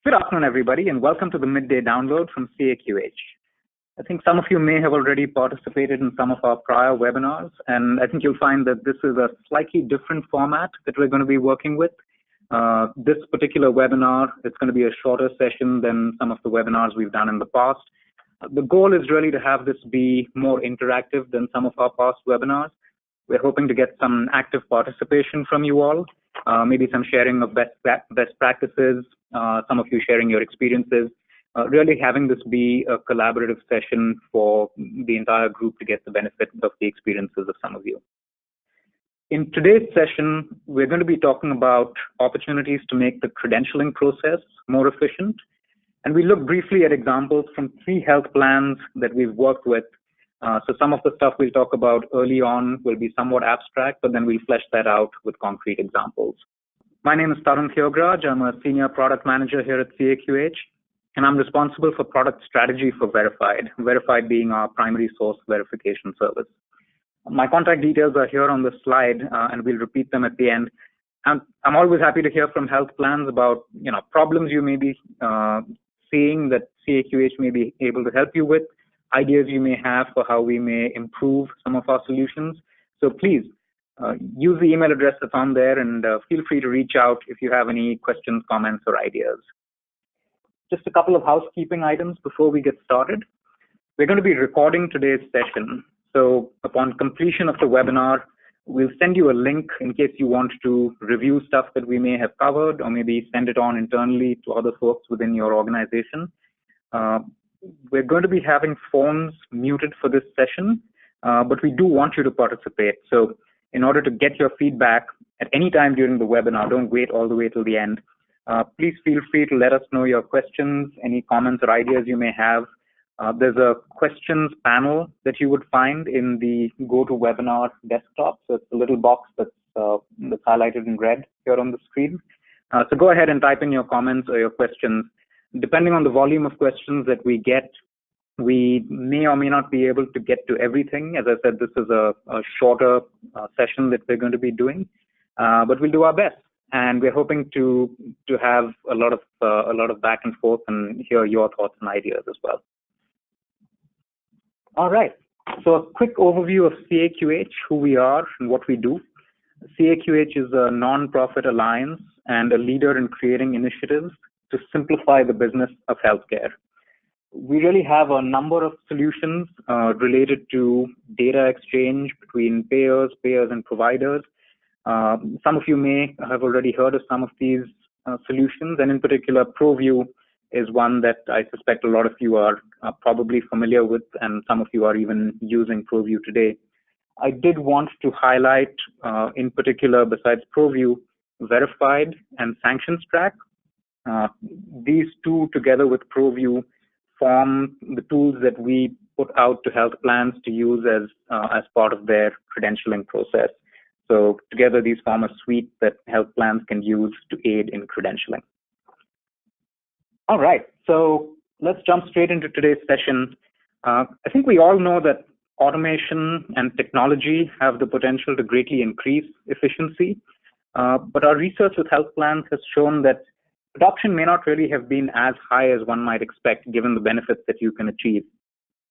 Good afternoon, everybody, and welcome to the midday download from CAQH. I think some of you may have already participated in some of our prior webinars, and I think you'll find that this is a slightly different format that we're going to be working with. This particular webinar is going to be a shorter session than some of the webinars we've done in the past. The goal is really to have this be more interactive than some of our past webinars. We're hoping to get some active participation from you all, maybe some sharing of best practices, some of you sharing your experiences, really having this be a collaborative session for the entire group to get the benefit of the experiences of some of you. In today's session, we're going to be talking about opportunities to make the credentialing process more efficient. And we look briefly at examples from 3 health plans that we've worked with. So some of the stuff we'll talk about early on will be somewhat abstract, but then we'll flesh that out with concrete examples. My name is Tarun Theograj. I'm a senior product manager here at CAQH, and I'm responsible for product strategy for Verified, Verified being our primary source verification service. My contact details are here on the slide, and we'll repeat them at the end. I'm always happy to hear from health plans about problems you may be seeing that CAQH may be able to help you with, ideas you may have for how we may improve some of our solutions. So please use the email address that's on there and feel free to reach out if you have any questions, comments, or ideas. Just a couple of housekeeping items before we get started. We're going to be recording today's session. So upon completion of the webinar, we'll send you a link in case you want to review stuff that we may have covered or maybe send it on internally to other folks within your organization. We're going to be having phones muted for this session, but we do want you to participate. So in order to get your feedback at any time during the webinar, don't wait all the way till the end. Please feel free to let us know your questions, any comments or ideas you may have. There's a questions panel that you would find in the GoToWebinar desktop. So it's a little box that's highlighted in red here on the screen. So go ahead and type in your comments or your questions. Depending on the volume of questions that we get, we may or may not be able to get to everything. As I said, this is a shorter session that we're going to be doing, but we'll do our best. And we're hoping to have a lot of back and forth and hear your thoughts and ideas as well. All right. So a quick overview of CAQH, who we are and what we do. CAQH is a non-profit alliance and a leader in creating initiatives to simplify the business of healthcare. We really have a number of solutions related to data exchange between payers and providers. Some of you may have already heard of some of these solutions, and in particular, ProView is one that I suspect a lot of you are probably familiar with, and some of you are even using ProView today. I did want to highlight, in particular, besides ProView, Verified and Sanctions Track. These two, together with ProView, form the tools that we put out to health plans to use as part of their credentialing process. So together, these form a suite that health plans can use to aid in credentialing. All right, so let's jump straight into today's session. I think we all know that automation and technology have the potential to greatly increase efficiency, but our research with health plans has shown that adoption may not really have been as high as one might expect, given the benefits that you can achieve.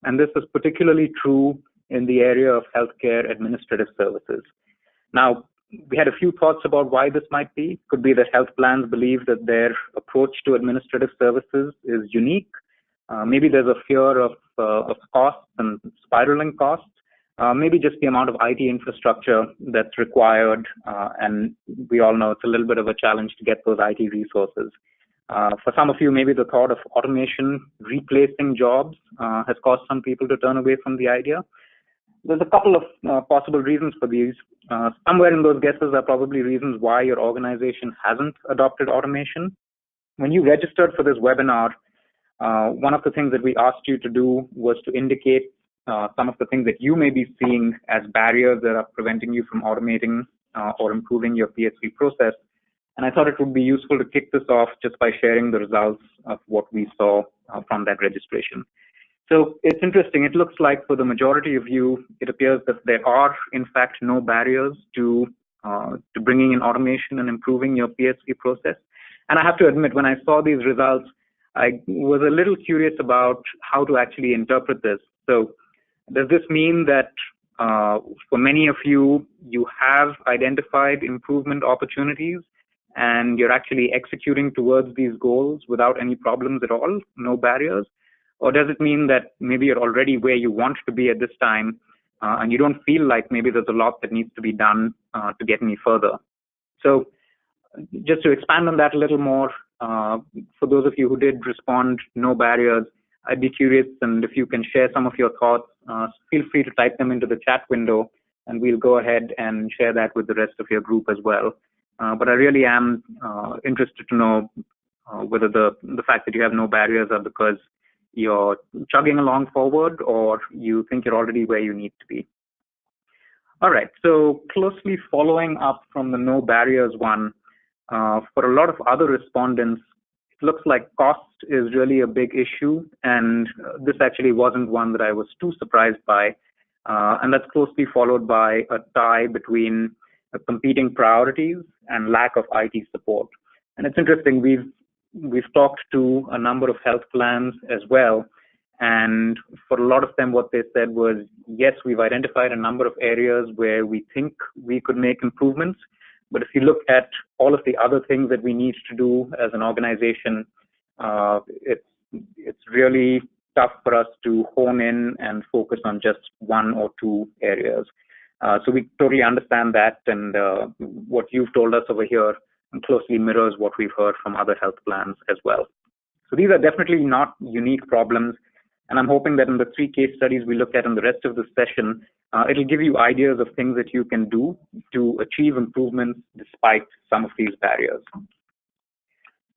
And this is particularly true in the area of healthcare administrative services. Now, we had a few thoughts about why this might be. It could be that health plans believe that their approach to administrative services is unique. Maybe there's a fear of costs and spiraling costs. Maybe just the amount of IT infrastructure that's required, and we all know it's a little bit of a challenge to get those IT resources. For some of you, maybe the thought of automation replacing jobs has caused some people to turn away from the idea. There's a couple of possible reasons for these. Somewhere in those guesses are probably reasons why your organization hasn't adopted automation. When you registered for this webinar, one of the things that we asked you to do was to indicate some of the things that you may be seeing as barriers that are preventing you from automating or improving your PSV process. And I thought it would be useful to kick this off just by sharing the results of what we saw from that registration. So it's interesting. It looks like for the majority of you, it appears that there are, in fact, no barriers to bringing in automation and improving your PSV process. And I have to admit, when I saw these results, I was a little curious about how to actually interpret this. So does this mean that for many of you, you have identified improvement opportunities and you're actually executing towards these goals without any problems at all, no barriers? Or does it mean that maybe you're already where you want to be at this time and you don't feel like maybe there's a lot that needs to be done to get any further? So just to expand on that a little more, for those of you who did respond, no barriers, I'd be curious, and if you can share some of your thoughts, feel free to type them into the chat window, and we'll go ahead and share that with the rest of your group as well. But I really am interested to know whether the fact that you have no barriers are because you're chugging along forward or you think you're already where you need to be. All right, so closely following up from the no barriers one, for a lot of other respondents, it looks like cost is really a big issue, and this actually wasn't one that I was too surprised by, and that's closely followed by a tie between competing priorities and lack of IT support. And it's interesting, we've talked to a number of health plans as well, and for a lot of them, what they said was, yes, we've identified a number of areas where we think we could make improvements, but if you look at all of the other things that we need to do as an organization, it's really tough for us to hone in and focus on just one or two areas. So we totally understand that, and what you've told us over here closely mirrors what we've heard from other health plans as well. So these are definitely not unique problems, and I'm hoping that in the 3 case studies we look at in the rest of the session, it'll give you ideas of things that you can do to achieve improvements despite some of these barriers.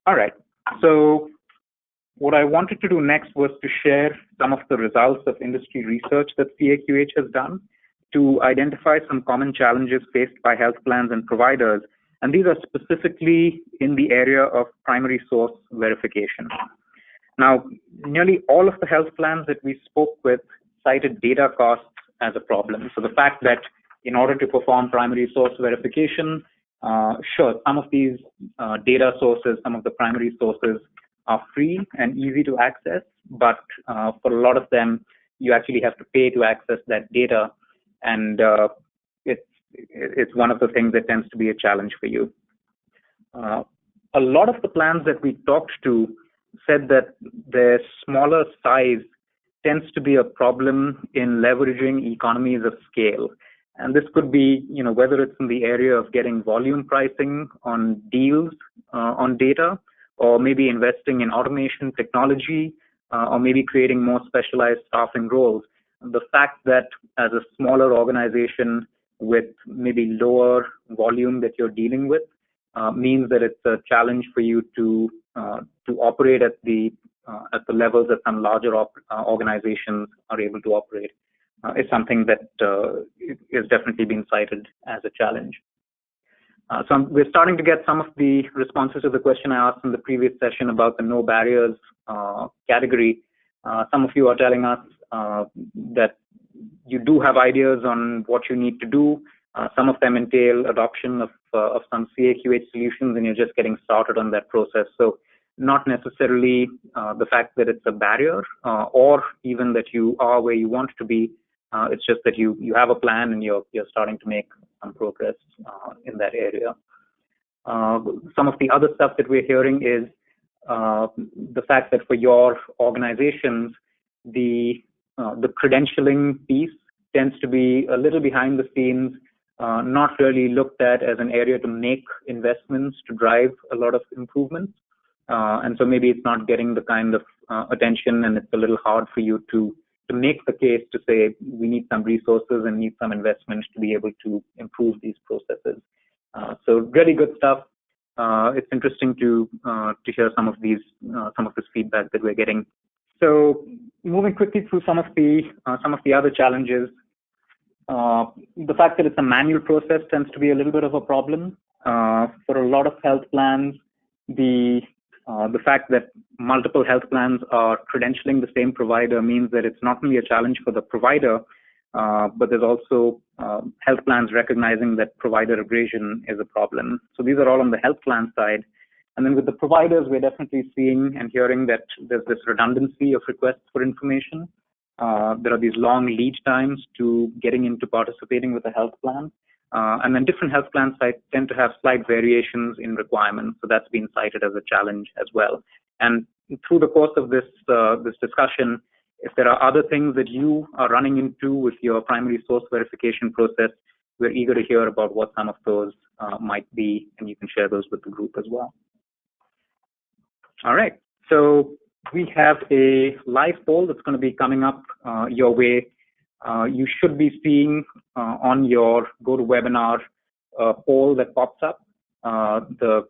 All right, so what I wanted to do next was to share some of the results of industry research that CAQH has done to identify some common challenges faced by health plans and providers, and these are specifically in the area of primary source verification. Now, nearly all of the health plans that we spoke with cited data costs as a problem. So the fact that in order to perform primary source verification, sure, some of these data sources, some of the primary sources are free and easy to access, but for a lot of them, you actually have to pay to access that data, and it's one of the things that tends to be a challenge for you. A lot of the plans that we talked to said that their smaller size tends to be a problem in leveraging economies of scale. And this could be, whether it's in the area of getting volume pricing on deals on data, or maybe investing in automation technology, or maybe creating more specialized staffing roles. The fact that as a smaller organization with maybe lower volume that you're dealing with means that it's a challenge for you to operate at the levels that some larger organizations are able to operate is something that is definitely being cited as a challenge. So we're starting to get some of the responses to the question I asked in the previous session about the no barriers category. Some of you are telling us that you do have ideas on what you need to do. Some of them entail adoption of some CAQH solutions, and you're just getting started on that process. So not necessarily the fact that it's a barrier or even that you are where you want to be. It's just that you have a plan and you're starting to make some progress in that area. Some of the other stuff that we're hearing is the fact that for your organizations, the credentialing piece tends to be a little behind the scenes, not really looked at as an area to make investments to drive a lot of improvements. And so maybe it's not getting the kind of attention, and it's a little hard for you to make the case to say we need some resources and need some investment to be able to improve these processes. So really good stuff. It's interesting to hear some of this feedback that we're getting. So moving quickly through some of the other challenges, the fact that it's a manual process tends to be a little bit of a problem for a lot of health plans. The fact that multiple health plans are credentialing the same provider means that it's not only a challenge for the provider, but there's also health plans recognizing that provider abrasion is a problem. So these are all on the health plan side. And then with the providers, we're definitely seeing and hearing that there's this redundancy of requests for information. There are these long lead times to getting into participating with a health plan. And then different health plans tend to have slight variations in requirements. So that's been cited as a challenge as well. And through the course of this discussion, if there are other things that you are running into with your primary source verification process, we're eager to hear about what some of those might be, and you can share those with the group as well. All right, so we have a live poll that's going to be coming up your way. You should be seeing on your GoToWebinar poll that pops up. The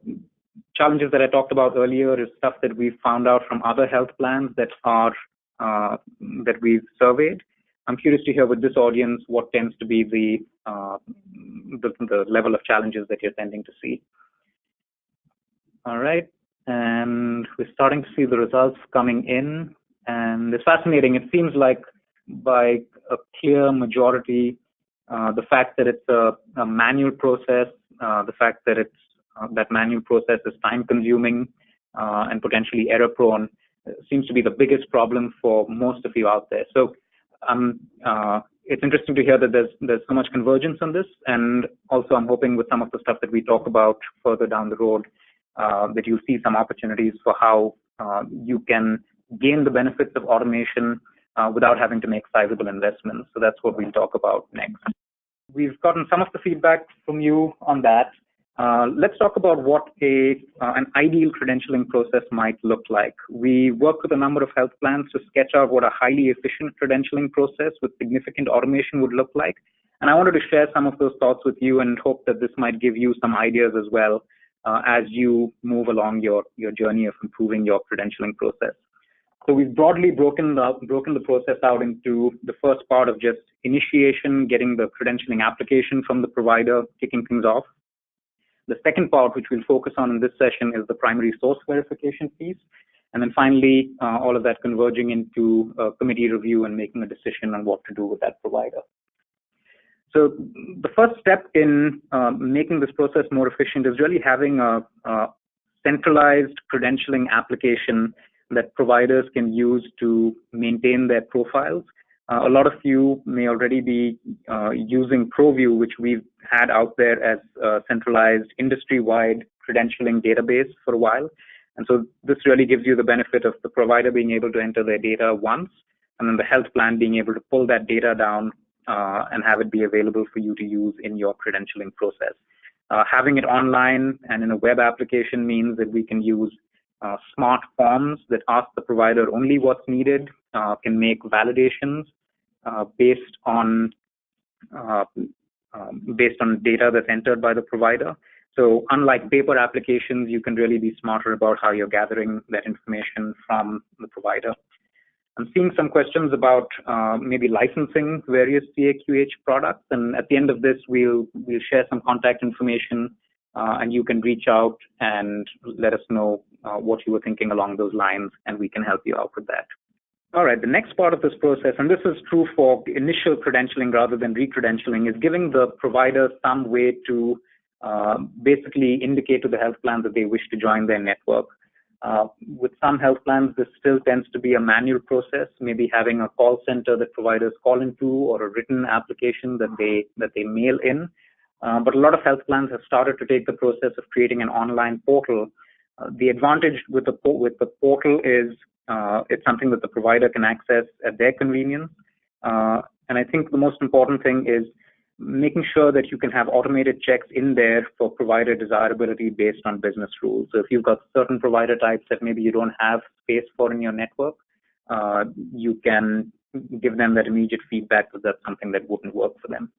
challenges that I talked about earlier is stuff that we've found out from other health plans that we've surveyed. I'm curious to hear with this audience what tends to be the level of challenges that you're tending to see. All right, and we're starting to see the results coming in, and it's fascinating. It seems like by a clear majority, the fact that it's a manual process, the fact that that manual process is time-consuming and potentially error-prone seems to be the biggest problem for most of you out there. So it's interesting to hear that there's so much convergence on this, and also I'm hoping with some of the stuff that we talk about further down the road that you see some opportunities for how you can gain the benefits of automation without having to make sizable investments. So that's what we'll talk about next. We've gotten some of the feedback from you on that. Let's talk about what an ideal credentialing process might look like. We work with a number of health plans to sketch out what a highly efficient credentialing process with significant automation would look like. And I wanted to share some of those thoughts with you and hope that this might give you some ideas as well as you move along your journey of improving your credentialing process. So we've broadly broken the process out into the first part of just initiation, getting the credentialing application from the provider, kicking things off. The second part, which we'll focus on in this session, is the primary source verification piece. And then finally, all of that converging into a committee review and making a decision on what to do with that provider. So the first step in making this process more efficient is really having a centralized credentialing application that providers can use to maintain their profiles. A lot of you may already be using ProView, which we've had out there as a centralized industry-wide credentialing database for a while. And so this really gives you the benefit of the provider being able to enter their data once, and then the health plan being able to pull that data down and have it be available for you to use in your credentialing process. Having it online and in a web application means that we can use smart forms that ask the provider only what's needed, can make validations based on data that's entered by the provider. So unlike paper applications, you can really be smarter about how you're gathering that information from the provider. I'm seeing some questions about maybe licensing various CAQH products, and at the end of this, we'll share some contact information, and you can reach out and let us know what you were thinking along those lines, and we can help you out with that. All right, the next part of this process, and this is true for initial credentialing rather than re-credentialing, is giving the provider some way to basically indicate to the health plan that they wish to join their network. With some health plans, this still tends to be a manual process, maybe having a call center that providers call into or a written application that they mail in. But a lot of health plans have started to take the process of creating an online portal. The advantage with the portal is it's something that the provider can access at their convenience. And I think the most important thing is making sure that you can have automated checks in there for provider desirability based on business rules. So if you've got certain provider types that maybe you don't have space for in your network, you can give them that immediate feedback that that's something that wouldn't work for them.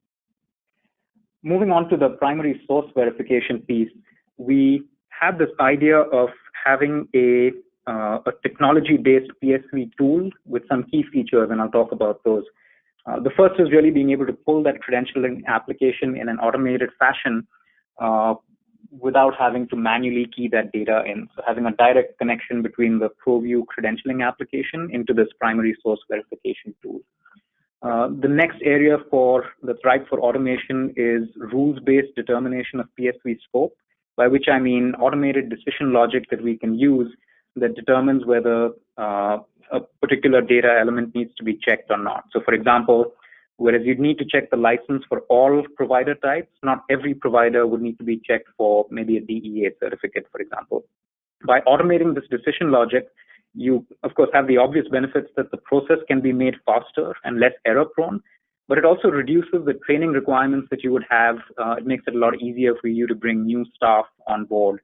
Moving on to the primary source verification piece, we had this idea of having a technology-based PSV tool with some key features, and I'll talk about those. The first is really being able to pull that credentialing application in an automated fashion without having to manually key that data in. So having a direct connection between the ProView credentialing application into this primary source verification tool. The next area that's ripe for automation is rules-based determination of PSV scope. by which I mean automated decision logic that we can use that determines whether a particular data element needs to be checked or not. So for example, whereas you'd need to check the license for all provider types, not every provider would need to be checked for maybe a DEA certificate, for example. By automating this decision logic, you, of course, have the obvious benefits that the process can be made faster and less error-prone, but it also reduces the training requirements that you would have. It makes it a lot easier for you to bring new staff on board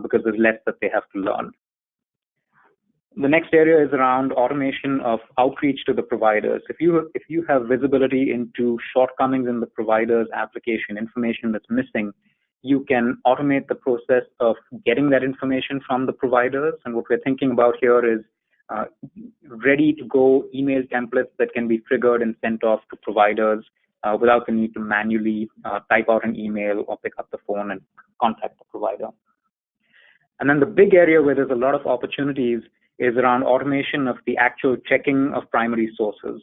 because there's less that they have to learn. The next area is around automation of outreach to the providers. If you have visibility into shortcomings in the provider's application, information that's missing, you can automate the process of getting that information from the providers. And what we're thinking about here is ready-to-go email templates that can be triggered and sent off to providers without the need to manually type out an email or pick up the phone and contact the provider. And then the big area where there's a lot of opportunities is around automation of the actual checking of primary sources.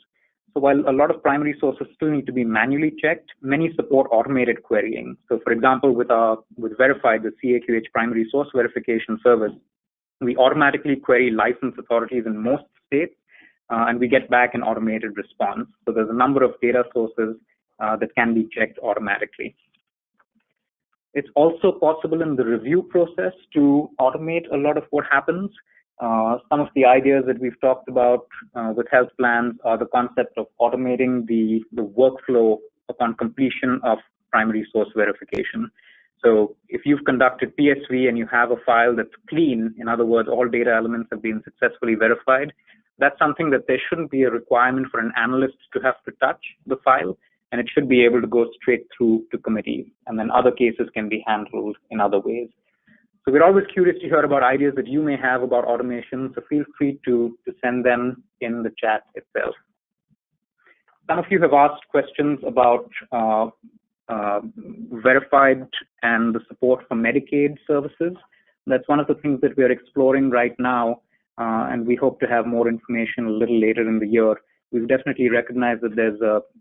So while a lot of primary sources still need to be manually checked, many support automated querying. So for example, with Verified, the CAQH primary source verification service, we automatically query license authorities in most states, and we get back an automated response. So there's a number of data sources that can be checked automatically. It's also possible in the review process to automate a lot of what happens. Some of the ideas that we've talked about with health plans are the concept of automating the workflow upon completion of primary source verification. So if you've conducted PSV and you have a file that's clean, in other words, all data elements have been successfully verified, that's something that there shouldn't be a requirement for an analyst to have to touch the file, and it should be able to go straight through to committee. And then other cases can be handled in other ways. So we're always curious to hear about ideas that you may have about automation, so feel free to send them in the chat itself. Some of you have asked questions about Verified and the support for Medicaid services. That's one of the things that we're exploring right now, and we hope to have more information a little later in the year. We've definitely recognized that there's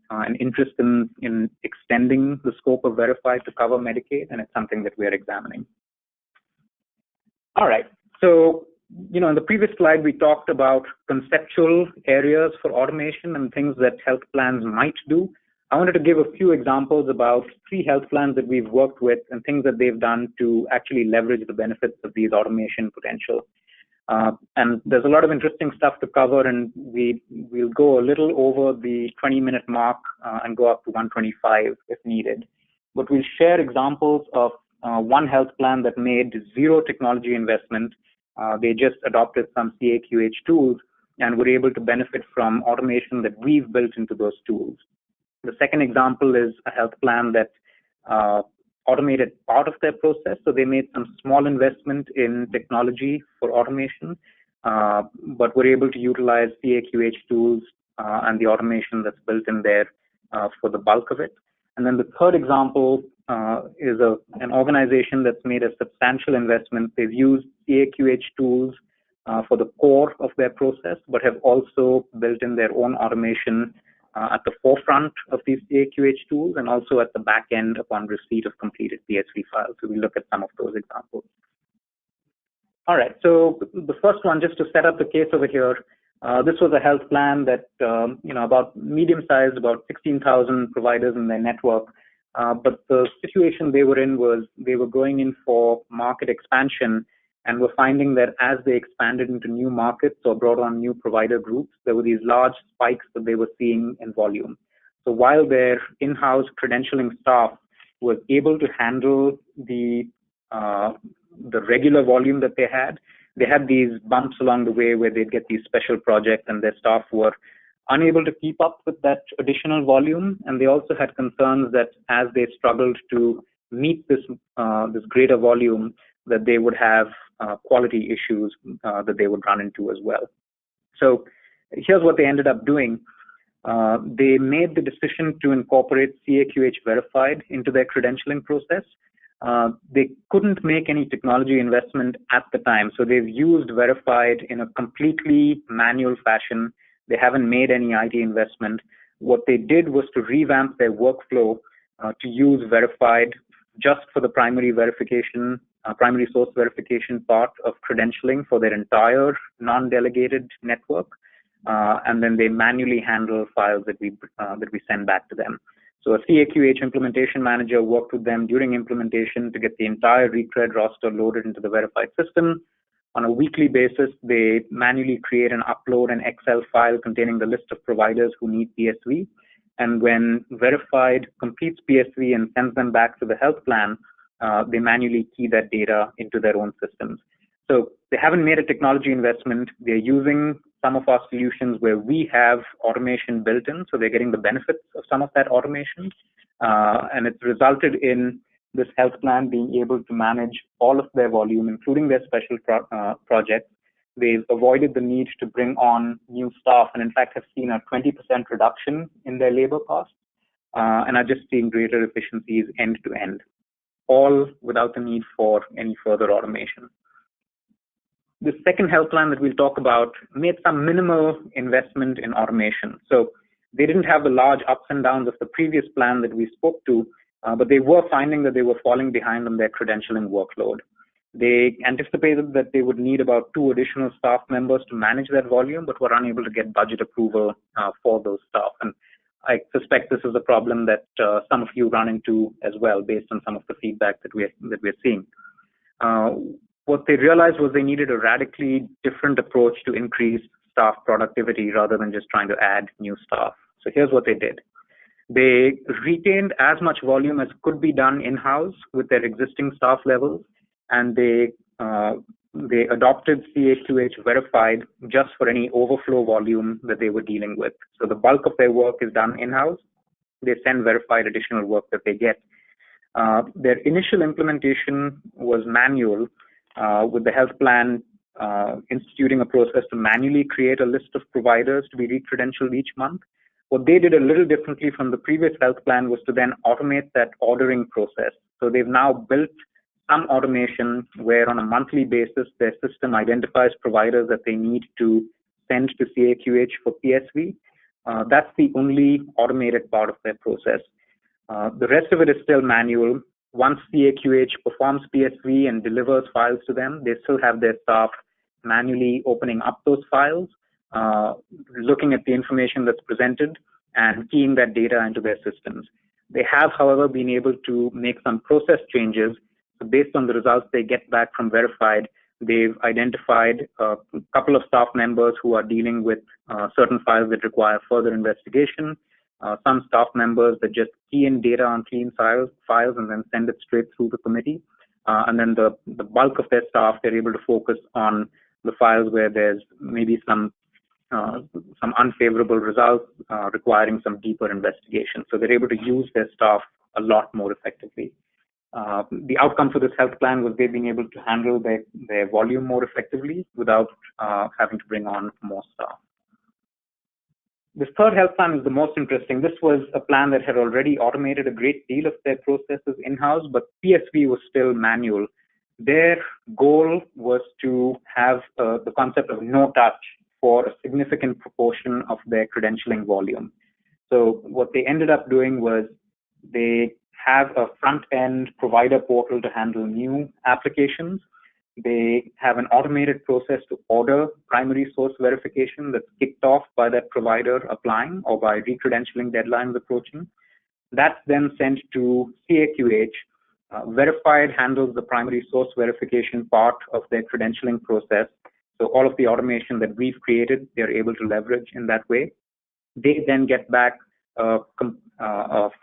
an interest in extending the scope of Verified to cover Medicaid, and it's something that we're examining. All right, so in the previous slide, we talked about conceptual areas for automation and things that health plans might do. I wanted to give a few examples about 3 health plans that we've worked with and things that they've done to actually leverage the benefits of these automation potential. And there's a lot of interesting stuff to cover, and we'll go a little over the 20-minute mark and go up to 125 if needed. But we'll share examples of one health plan that made 0 technology investment. They just adopted some CAQH tools and were able to benefit from automation that we've built into those tools. The second example is a health plan that automated part of their process. So they made some small investment in technology for automation, but were able to utilize CAQH tools and the automation that's built in there for the bulk of it. And then the third example is an organization that's made a substantial investment. They've used CAQH tools for the core of their process, but have also built in their own automation at the forefront of these CAQH tools and also at the back end upon receipt of completed PSV files. So we'll look at some of those examples. All right, so the first one, just to set up the case over here, this was a health plan that, about medium-sized, about 16,000 providers in their network. But the situation they were in was they were going in for market expansion and were finding that as they expanded into new markets or brought on new provider groups, there were these large spikes that they were seeing in volume. So while their in-house credentialing staff was able to handle the regular volume that they had these bumps along the way where they'd get these special projects and their staff were unable to keep up with that additional volume. And they also had concerns that as they struggled to meet this greater volume, that they would have quality issues that they would run into as well. So here's what they ended up doing. They made the decision to incorporate CAQH Verified into their credentialing process. They couldn't make any technology investment at the time, so they've used Verified in a completely manual fashion. They haven't made any IT investment. What they did was to revamp their workflow to use Verified just for the primary verification, primary source verification part of credentialing for their entire non-delegated network, and then they manually handle files that we send back to them. So a CAQH implementation manager worked with them during implementation to get the entire Recred roster loaded into the verified system. On a weekly basis, they manually create and upload an Excel file containing the list of providers who need PSV. And when verified completes PSV and sends them back to the health plan, they manually key that data into their own systems. So they haven't made a technology investment. They're using some of our solutions where we have automation built in, so they're getting the benefits of some of that automation. And it's resulted in this health plan being able to manage all of their volume, including their special projects. They've avoided the need to bring on new staff, and in fact have seen a 20% reduction in their labor costs, and are just seeing greater efficiencies end to end, all without the need for any further automation. The second health plan that we'll talk about made some minimal investment in automation. So they didn't have the large ups and downs of the previous plan that we spoke to, but they were finding that they were falling behind on their credentialing workload. They anticipated that they would need about 2 additional staff members to manage that volume, but were unable to get budget approval for those staff. And I suspect this is a problem that some of you run into as well, based on some of the feedback that we're seeing. What they realized was they needed a radically different approach to increase staff productivity rather than just trying to add new staff. So here's what they did. They retained as much volume as could be done in-house with their existing staff levels, and they adopted CAQH verified just for any overflow volume that they were dealing with. So the bulk of their work is done in-house. They send verified additional work that they get. Their initial implementation was manual, with the health plan instituting a process to manually create a list of providers to be re-credentialed each month. What they did a little differently from the previous health plan was to then automate that ordering process. So they've now built some automation where on a monthly basis, their system identifies providers that they need to send to CAQH for PSV. That's the only automated part of their process. The rest of it is still manual. Once CAQH performs PSV and delivers files to them, they still have their staff manually opening up those files, looking at the information that's presented and keying that data into their systems. They have, however, been able to make some process changes. So based on the results they get back from verified, they've identified a couple of staff members who are dealing with certain files that require further investigation, some staff members that just key in data on clean files and then send it straight through the committee. And then the bulk of their staff, they're able to focus on the files where there's maybe some unfavorable results requiring some deeper investigation. So they're able to use their staff a lot more effectively. The outcome for this health plan was they've been able to handle their volume more effectively without having to bring on more staff. This third health plan is the most interesting. This was a plan that had already automated a great deal of their processes in-house, but PSV was still manual. Their goal was to have the concept of no touch for a significant proportion of their credentialing volume. So what they ended up doing was they have a front-end provider portal to handle new applications. They have an automated process to order primary source verification that's kicked off by that provider applying or by re-credentialing deadlines approaching. That's then sent to CAQH. Verified handles the primary source verification part of their credentialing process. So all of the automation that we've created, they're able to leverage in that way. They then get back a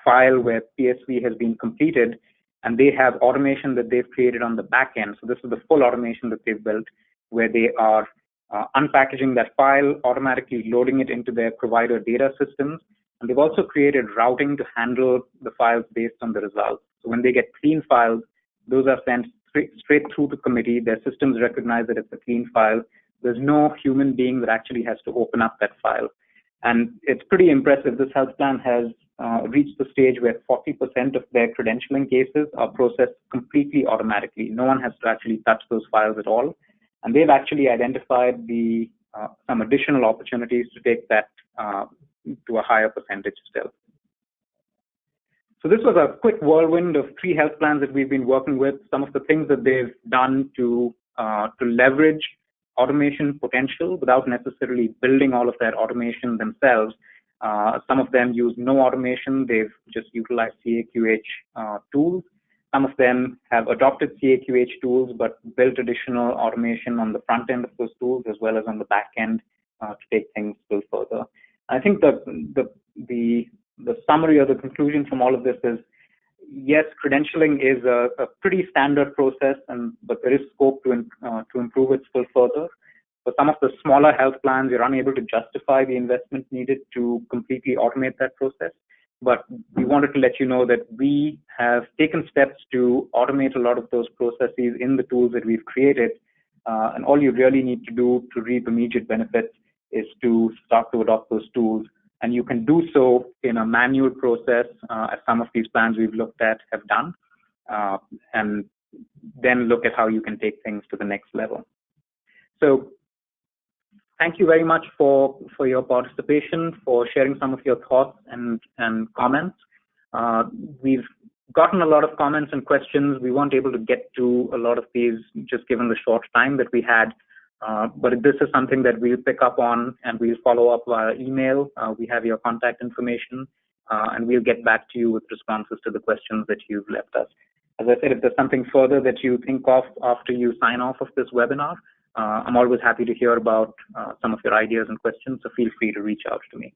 file where PSV has been completed, and they have automation that they've created on the back end. So this is the full automation that they've built, where they are unpackaging that file, automatically loading it into their provider data systems. And they've also created routing to handle the files based on the results. So when they get clean files, those are sent straight through the committee. Their systems recognize that it's a clean file. There's no human being that actually has to open up that file. And it's pretty impressive. This health plan has reached the stage where 40% of their credentialing cases are processed completely automatically. No one has to actually touch those files at all. And they've actually identified some additional opportunities to take that to a higher percentage still. So this was a quick whirlwind of 3 health plans that we've been working with, some of the things that they've done to leverage automation potential without necessarily building all of that automation themselves. Some of them use no automation. They've just utilized CAQH tools. Some of them have adopted CAQH tools but built additional automation on the front end of those tools as well as on the back end to take things still further. I think the summary or the conclusion from all of this is, yes, credentialing is a pretty standard process, but there is scope to improve it still further. For some of the smaller health plans, you're unable to justify the investment needed to completely automate that process. But we wanted to let you know that we have taken steps to automate a lot of those processes in the tools that we've created. And all you really need to do to reap immediate benefits is to start to adopt those tools. And you can do so in a manual process, as some of these plans we've looked at have done, and then look at how you can take things to the next level. So thank you very much for your participation, for sharing some of your thoughts and comments. We've gotten a lot of comments and questions. We weren't able to get to a lot of these just given the short time that we had. But this is something that we'll pick up on and we'll follow up via email. We have your contact information, and we'll get back to you with responses to the questions that you've left us. As I said, if there's something further that you think of after you sign off of this webinar, I'm always happy to hear about some of your ideas and questions, so feel free to reach out to me.